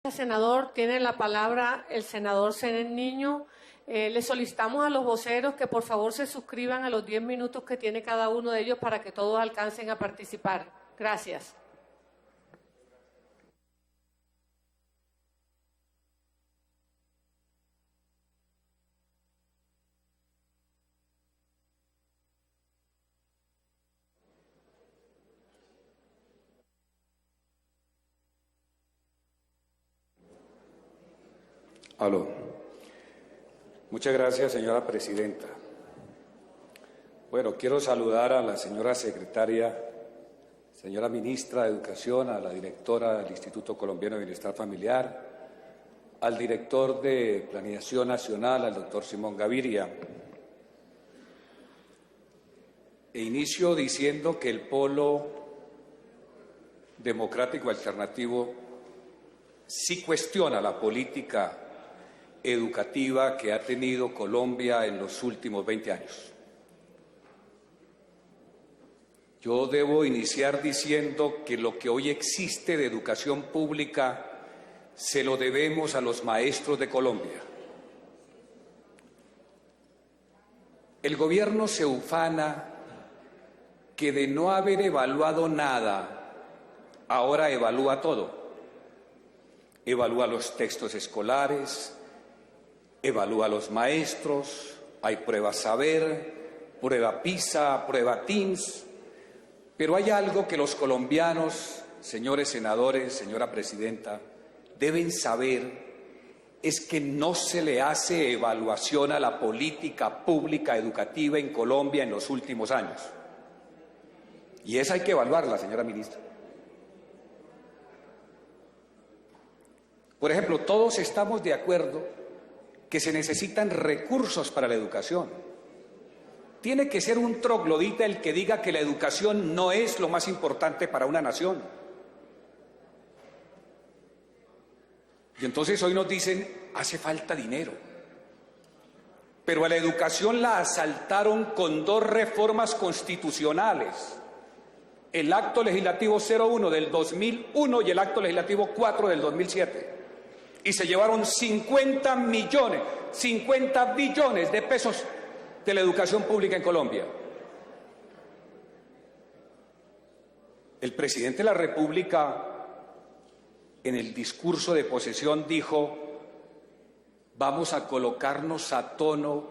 Senador, tiene la palabra el senador Zenén Niño. Le solicitamos a los voceros que por favor se suscriban a los 10 minutos que tiene cada uno de ellos para que todos alcancen a participar. Gracias. Aló. Muchas gracias, señora presidenta. Bueno, quiero saludar a la señora secretaria, señora ministra de Educación, a la directora del Instituto Colombiano de Bienestar Familiar, al director de Planeación Nacional, al doctor Simón Gaviria. E inicio diciendo que el polo democrático alternativo sí cuestiona la política educativa que ha tenido Colombia en los últimos 20 años. Yo debo iniciar diciendo que lo que hoy existe de educación pública se lo debemos a los maestros de Colombia. El gobierno se ufana que de no haber evaluado nada, ahora evalúa todo. Evalúa los textos escolares, evalúa a los maestros, hay prueba saber, prueba PISA, prueba TIMSS, pero hay algo que los colombianos, señores senadores, señora presidenta, deben saber, es que no se le hace evaluación a la política pública educativa en Colombia en los últimos años. Y esa hay que evaluarla, señora ministra. Por ejemplo, todos estamos de acuerdo que se necesitan recursos para la educación. Tiene que ser un troglodita el que diga que la educación no es lo más importante para una nación. Y entonces hoy nos dicen, hace falta dinero. Pero a la educación la asaltaron con 2 reformas constitucionales. El Acto Legislativo 01 del 2001 y el Acto Legislativo 4 del 2007. Y se llevaron 50 billones de pesos de la educación pública en Colombia. El presidente de la República, en el discurso de posesión, dijo: vamos a colocarnos a tono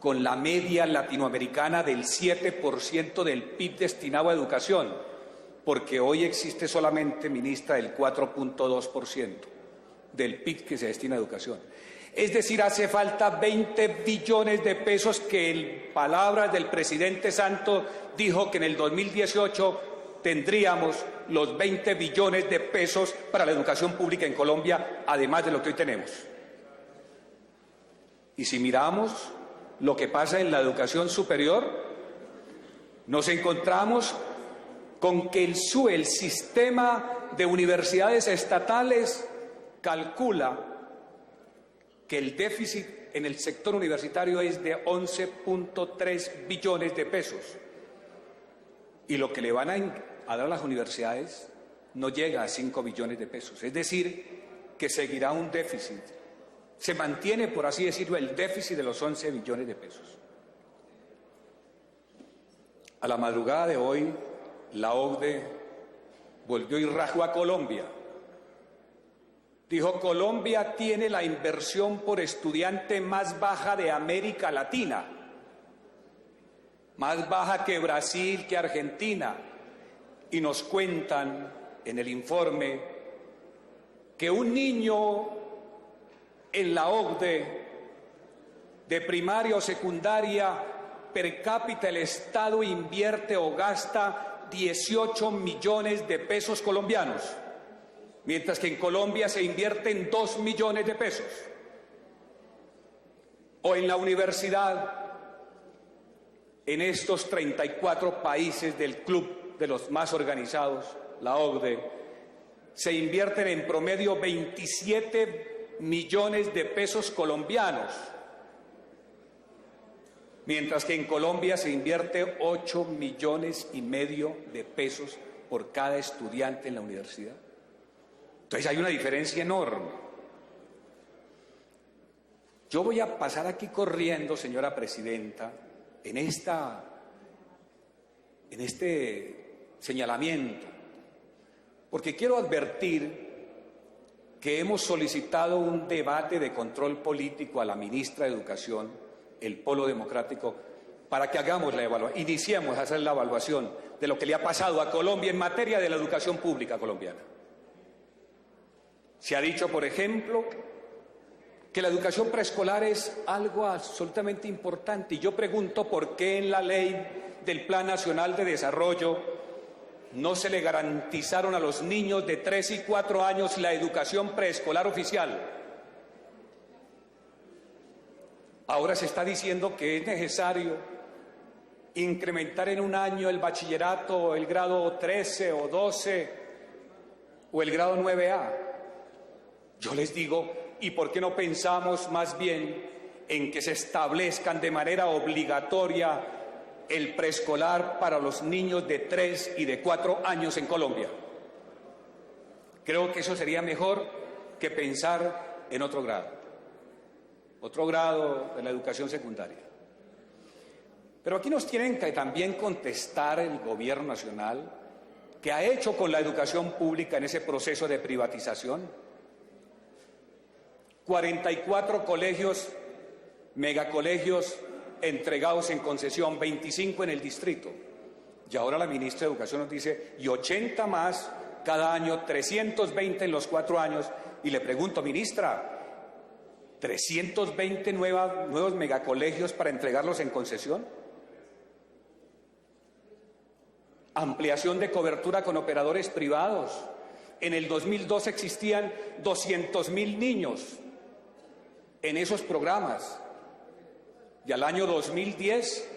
con la media latinoamericana del 7% del PIB destinado a educación, porque hoy existe solamente, ministra, el 4.2% del PIB que se destina a educación. Es decir, hace falta 20 billones de pesos que, en palabras del presidente Santos, dijo que en el 2018 tendríamos los 20 billones de pesos para la educación pública en Colombia, además de lo que hoy tenemos. Y si miramos lo que pasa en la educación superior, nos encontramos con que el sistema de universidades estatales calcula que el déficit en el sector universitario es de 11.3 billones de pesos. Y lo que le van a dar a las universidades no llega a 5 billones de pesos. Es decir, que seguirá un déficit. Se mantiene, por así decirlo, el déficit de los 11 billones de pesos. A la madrugada de hoy, la OCDE volvió y rajó a Colombia. Dijo: Colombia tiene la inversión por estudiante más baja de América Latina, más baja que Brasil, que Argentina. Y nos cuentan en el informe que un niño en la OCDE de primaria o secundaria per cápita el Estado invierte o gasta 18 millones de pesos colombianos, mientras que en Colombia se invierten 2 millones de pesos. O en la universidad, en estos 34 países del club de los más organizados, la OCDE, se invierten en promedio 27 millones de pesos colombianos, mientras que en Colombia se invierte 8,5 millones de pesos por cada estudiante en la universidad. Entonces hay una diferencia enorme. Yo voy a pasar aquí corriendo, señora presidenta, en este señalamiento, porque quiero advertir que hemos solicitado un debate de control político a la ministra de Educación, el Polo Democrático, para que hagamos la evaluación, iniciemos a hacer la evaluación de lo que le ha pasado a Colombia en materia de la educación pública colombiana. Se ha dicho, por ejemplo, que la educación preescolar es algo absolutamente importante, y yo pregunto por qué en la ley del Plan Nacional de Desarrollo no se le garantizaron a los niños de 3 y 4 años la educación preescolar oficial. Ahora se está diciendo que es necesario incrementar en un año el bachillerato, el grado 13 o 12 o el grado 9A. Yo les digo, ¿y por qué no pensamos más bien en que se establezcan de manera obligatoria el preescolar para los niños de 3 y de 4 años en Colombia? Creo que eso sería mejor que pensar en otro grado de la educación secundaria. Pero aquí nos tienen que también contestar el gobierno nacional, ¿qué ha hecho con la educación pública en ese proceso de privatización? 44 colegios, megacolegios entregados en concesión, 25 en el distrito. Y ahora la ministra de Educación nos dice, y 80 más cada año, 320 en los 4 años. Y le pregunto, ministra, ¿320 nuevos megacolegios para entregarlos en concesión? Ampliación de cobertura con operadores privados. En el 2012 existían 200.000 niños en esos programas. Y al año 2010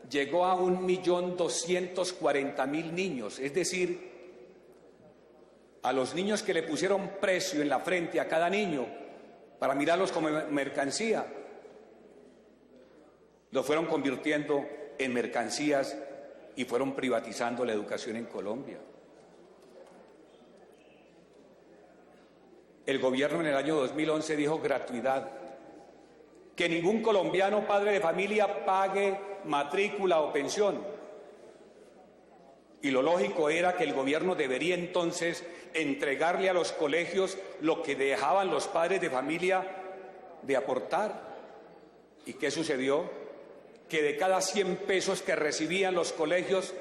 llegó a 1.240.000 niños, es decir, a los niños que le pusieron precio en la frente a cada niño para mirarlos como mercancía, lo fueron convirtiendo en mercancías y fueron privatizando la educación en Colombia. El gobierno en el año 2011 dijo gratuidad, que ningún colombiano padre de familia pague matrícula o pensión. Y lo lógico era que el gobierno debería entonces entregarle a los colegios lo que dejaban los padres de familia de aportar. ¿Y qué sucedió? Que de cada 100 pesos que recibían los colegios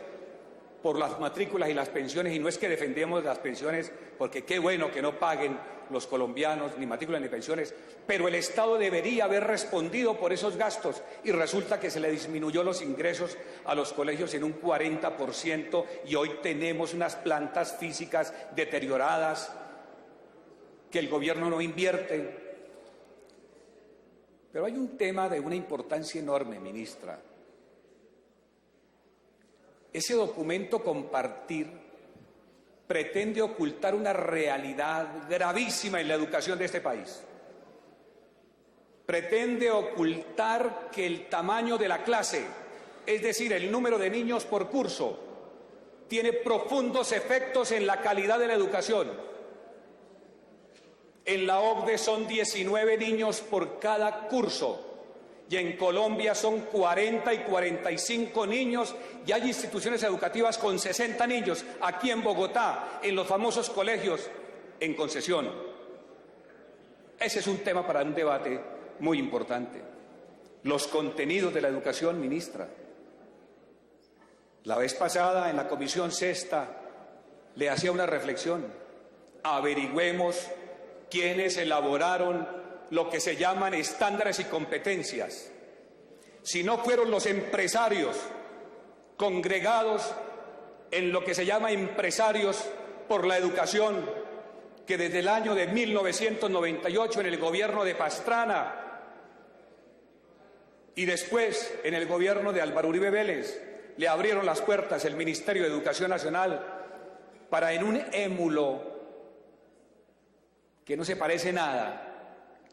por las matrículas y las pensiones, y no es que defendemos las pensiones, porque qué bueno que no paguen los colombianos ni matrículas ni pensiones, pero el Estado debería haber respondido por esos gastos, y resulta que se le disminuyó los ingresos a los colegios en un 40%, y hoy tenemos unas plantas físicas deterioradas que el gobierno no invierte. Pero hay un tema de una importancia enorme, ministra. Ese documento compartir pretende ocultar una realidad gravísima en la educación de este país. Pretende ocultar que el tamaño de la clase, es decir, el número de niños por curso, tiene profundos efectos en la calidad de la educación. En la OCDE son 19 niños por cada curso. Y en Colombia son 40 y 45 niños, y hay instituciones educativas con 60 niños, aquí en Bogotá, en los famosos colegios en concesión. Ese es un tema para un debate muy importante. Los contenidos de la educación, ministra. La vez pasada, en la Comisión Sexta, le hacía una reflexión. Averigüemos quiénes elaboraron lo que se llaman estándares y competencias. Si no fueron los empresarios congregados en lo que se llama Empresarios por la Educación, que desde el año de 1998 en el gobierno de Pastrana y después en el gobierno de Álvaro Uribe Vélez le abrieron las puertas el Ministerio de Educación Nacional para, en un émulo que no se parece nada,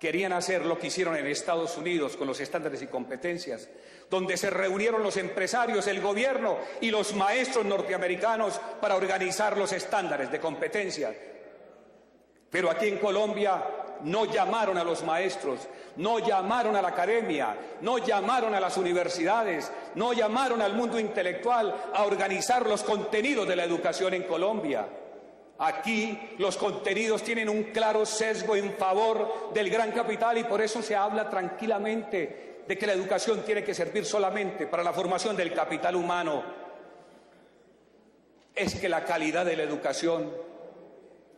querían hacer lo que hicieron en Estados Unidos con los estándares y competencias, donde se reunieron los empresarios, el gobierno y los maestros norteamericanos para organizar los estándares de competencia. Pero aquí en Colombia no llamaron a los maestros, no llamaron a la academia, no llamaron a las universidades, no llamaron al mundo intelectual a organizar los contenidos de la educación en Colombia. Aquí los contenidos tienen un claro sesgo en favor del gran capital y por eso se habla tranquilamente de que la educación tiene que servir solamente para la formación del capital humano. Es que la calidad de la educación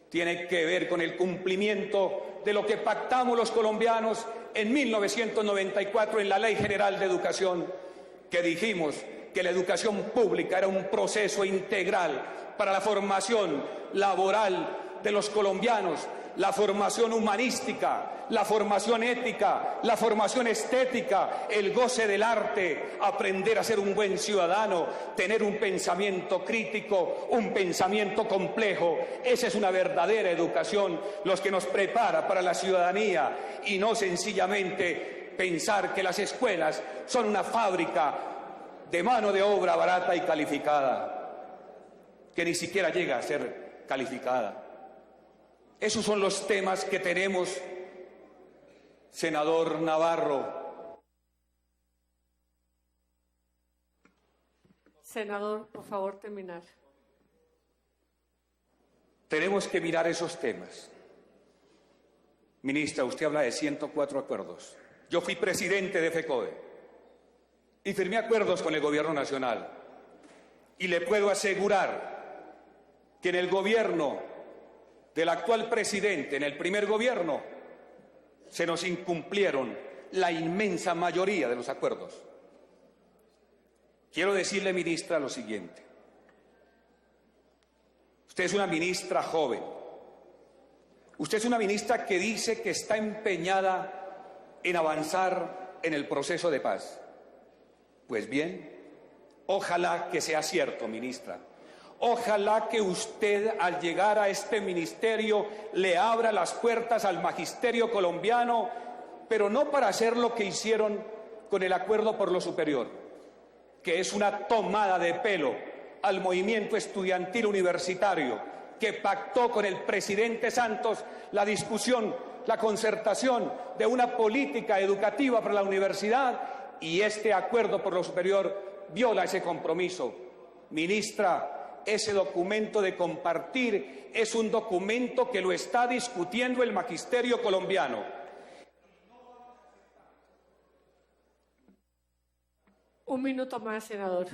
tiene que ver con el cumplimiento de lo que pactamos los colombianos en 1994 en la Ley General de Educación, que dijimos que la educación pública era un proceso integral para la formación laboral de los colombianos, la formación humanística, la formación ética, la formación estética, el goce del arte, aprender a ser un buen ciudadano, tener un pensamiento crítico, un pensamiento complejo. Esa es una verdadera educación, los que nos prepara para la ciudadanía y no sencillamente pensar que las escuelas son una fábrica de mano de obra barata y calificada, que ni siquiera llega a ser calificada. Esos son los temas que tenemos, senador Navarro. Senador, por favor, terminar. Tenemos que mirar esos temas. Ministra, usted habla de 104 acuerdos. Yo fui presidente de FECODE y firmé acuerdos con el Gobierno Nacional. Y le puedo asegurar que en el gobierno del actual presidente, en el primer gobierno, se nos incumplieron la inmensa mayoría de los acuerdos. Quiero decirle, ministra, lo siguiente. Usted es una ministra joven. Usted es una ministra que dice que está empeñada en avanzar en el proceso de paz. Pues bien, ojalá que sea cierto, ministra. Ojalá que usted, al llegar a este ministerio, le abra las puertas al magisterio colombiano, pero no para hacer lo que hicieron con el acuerdo por lo superior, que es una tomada de pelo al movimiento estudiantil universitario, que pactó con el presidente Santos la discusión, la concertación de una política educativa para la universidad, y este acuerdo por lo superior viola ese compromiso. Ministra, ese documento de compartir es un documento que lo está discutiendo el magisterio colombiano. Un minuto más, senador.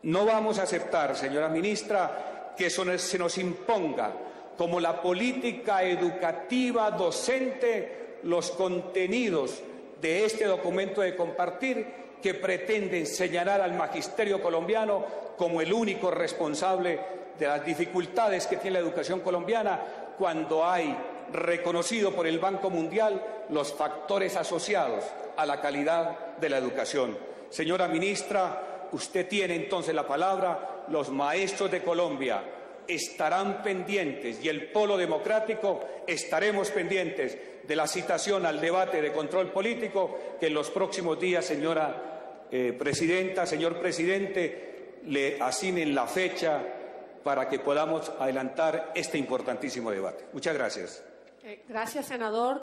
No vamos a aceptar, señora ministra, que se nos imponga como la política educativa docente los contenidos de este documento de compartir que pretenden señalar al magisterio colombiano como el único responsable de las dificultades que tiene la educación colombiana, cuando hay reconocido por el Banco Mundial los factores asociados a la calidad de la educación. Señora ministra, usted tiene entonces la palabra. Los maestros de Colombia estarán pendientes y el Polo Democrático estaremos pendientes de la citación al debate de control político que en los próximos días, señora presidenta, señor presidente, le asignen la fecha para que podamos adelantar este importantísimo debate. Muchas gracias. Gracias, senador.